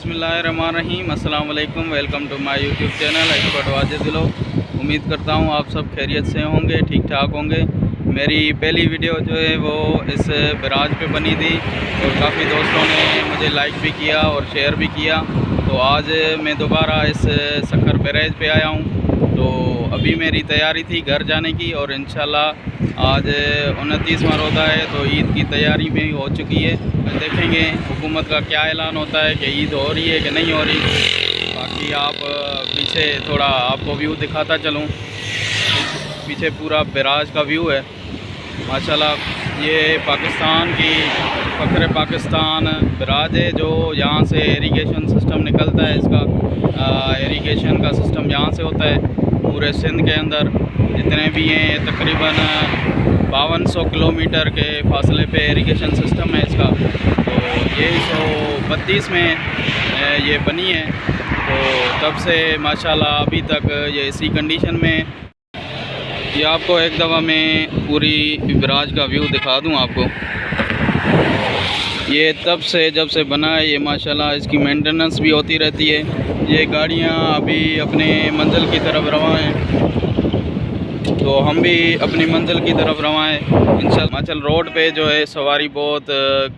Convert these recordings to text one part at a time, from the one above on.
बिस्मिल्लाहिर्रहमानिर्रहीम, अस्सलाम वालेकुम। Welcome to my YouTube channel expert Wajid vlog. उम्मीद करता हूँ आप सब खैरियत से होंगे, ठीक ठाक होंगे। मेरी पहली वीडियो जो है वो इस बराज पे बनी थी और काफ़ी दोस्तों ने मुझे लाइक भी किया और शेयर भी किया। तो आज मैं दोबारा इस सखर बैराज पे आया हूँ। तो अभी मेरी तैयारी थी घर जाने की और इंशाल्लाह आज 29वां रोज़ा है, तो ईद की तैयारी भी हो चुकी है। देखेंगे हुकूमत का क्या ऐलान होता है कि ईद हो रही है कि नहीं हो रही। बाकी आप पीछे थोड़ा आपको व्यू दिखाता चलूँ। पीछे पूरा बैराज का व्यू है माशाल्लाह। ये पाकिस्तान की फ़ख्र पाकिस्तान बैराज है, जो यहाँ से इरिगेशन सिस्टम निकलता है। इसका इरिगेशन का सिस्टम यहाँ से होता है। पूरे सिंध के अंदर जितने भी हैं तकरीबन 5200 किलोमीटर के फासले पे इरिगेशन सिस्टम है इसका। तो ये 132 में ये बनी है, तो तब से माशाल्लाह अभी तक ये इसी कंडीशन में। ये आपको एक दफ़ा मैं पूरी बैराज का व्यू दिखा दूं आपको। ये तब से जब से बना है ये माशाल्लाह इसकी मेंटेनेंस भी होती रहती है। ये गाड़ियां अभी अपने मंजिल की तरफ रवां हैं, तो हम भी अपनी मंजिल की तरफ रवां हैं इंशाल्लाह। हिमाचल रोड पे जो है सवारी बहुत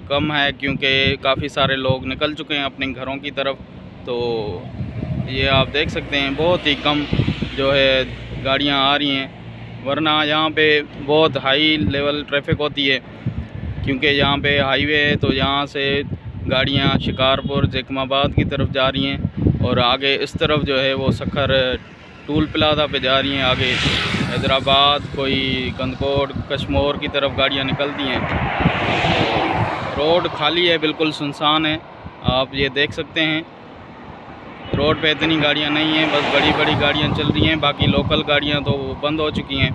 कम है, क्योंकि काफ़ी सारे लोग निकल चुके हैं अपने घरों की तरफ। तो ये आप देख सकते हैं बहुत ही कम जो है गाड़ियां आ रही हैं, वरना यहाँ पे बहुत हाई लेवल ट्रैफिक होती है। क्योंकि यहाँ पे हाईवे है, तो यहाँ से गाड़ियाँ शिकारपुर जैकमाबाद की तरफ जा रही हैं और आगे इस तरफ जो है वो सखर टूल प्लाजा पे जा रही हैं। आगे हैदराबाद, कोई गंदकोट, कश्मोर की तरफ गाड़ियाँ निकलती हैं। तो रोड खाली है, बिल्कुल सुनसान है। आप ये देख सकते हैं रोड पे इतनी गाड़ियाँ नहीं हैं, बस बड़ी बड़ी गाड़ियाँ चल रही हैं। बाकी लोकल गाड़ियाँ तो बंद हो चुकी हैं।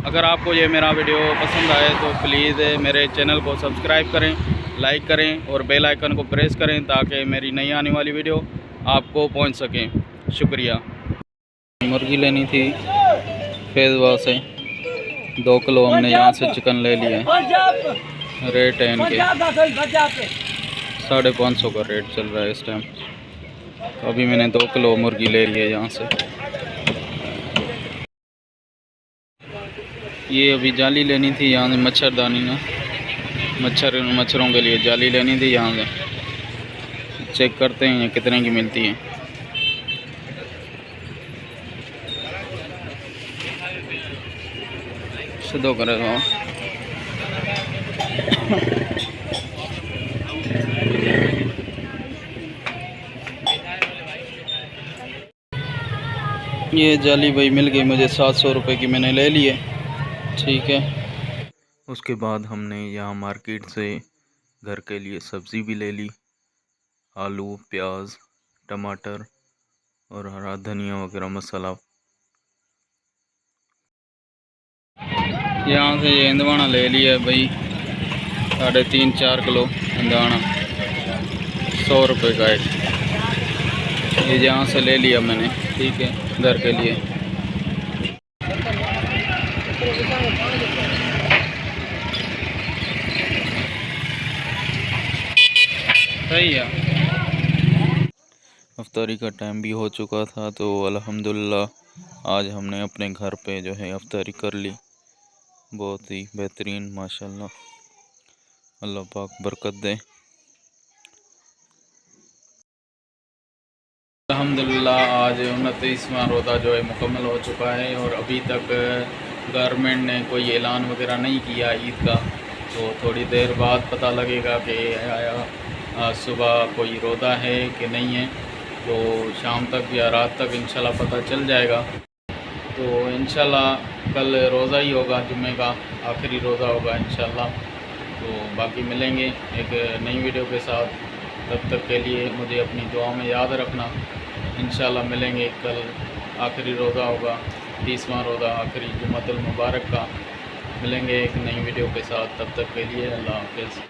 अगर आपको ये मेरा वीडियो पसंद आए तो प्लीज़ मेरे चैनल को सब्सक्राइब करें, लाइक करें और बेल आइकन को प्रेस करें, ताकि मेरी नई आने वाली वीडियो आपको पहुंच सकें। शुक्रिया। मुर्गी लेनी थी फैज़वा से, 2 किलो हमने यहाँ से चिकन ले लिया है। रेट है इनके 550 का रेट चल रहा है इस टाइम। तो अभी मैंने 2 किलो मुर्गी ले ली है यहाँ से। ये अभी जाली लेनी थी यहाँ से, मच्छरदानी ना, मच्छरों के लिए जाली लेनी थी यहाँ से। चेक करते हैं ये कितने की मिलती है। सीधो करे तो ये जाली भाई मिल गई मुझे, 700 रुपये की मैंने ले ली है। ठीक है। उसके बाद हमने यहाँ मार्केट से घर के लिए सब्ज़ी भी ले ली, आलू, प्याज, टमाटर और हरा धनिया वगैरह मसाला। यहाँ से ये इंदवाना ले लिया है भाई, 3.5-4 किलो इंदवाना, 100 रुपये का एक। ये यहाँ से ले लिया मैंने, ठीक है, घर के लिए। सही है। अफ्तारी का टाइम भी हो चुका था, तो अल्हम्दुलिल्लाह आज हमने अपने घर पे जो है अफ्तारी कर ली। बहुत ही बेहतरीन माशाल्लाह, अल्लाह पाक बरकत दे। अल्हम्दुलिल्लाह आज 29वां रोज़ा जो है मुकम्मल हो चुका है और अभी तक गवर्नमेंट ने कोई ऐलान वगैरह नहीं किया ईद का। तो थोड़ी देर बाद पता लगेगा कि आया सुबह कोई रोज़ा है कि नहीं है। तो शाम तक या रात तक इंशाल्लाह पता चल जाएगा। तो इंशाल्लाह कल रोज़ा ही होगा, जुम्मे का आखिरी रोज़ा होगा इंशाल्लाह। तो बाकी मिलेंगे एक नई वीडियो के साथ। तब तक के लिए मुझे अपनी दुआ में याद रखना। इंशाल्लाह मिलेंगे कल, आखिरी रोज़ा होगा, 30वां रोज़ा आखिरी जुम्मतुल मुबारक का। मिलेंगे एक नई वीडियो के साथ, तब तक के लिए अल्लाह हाफ़िज़।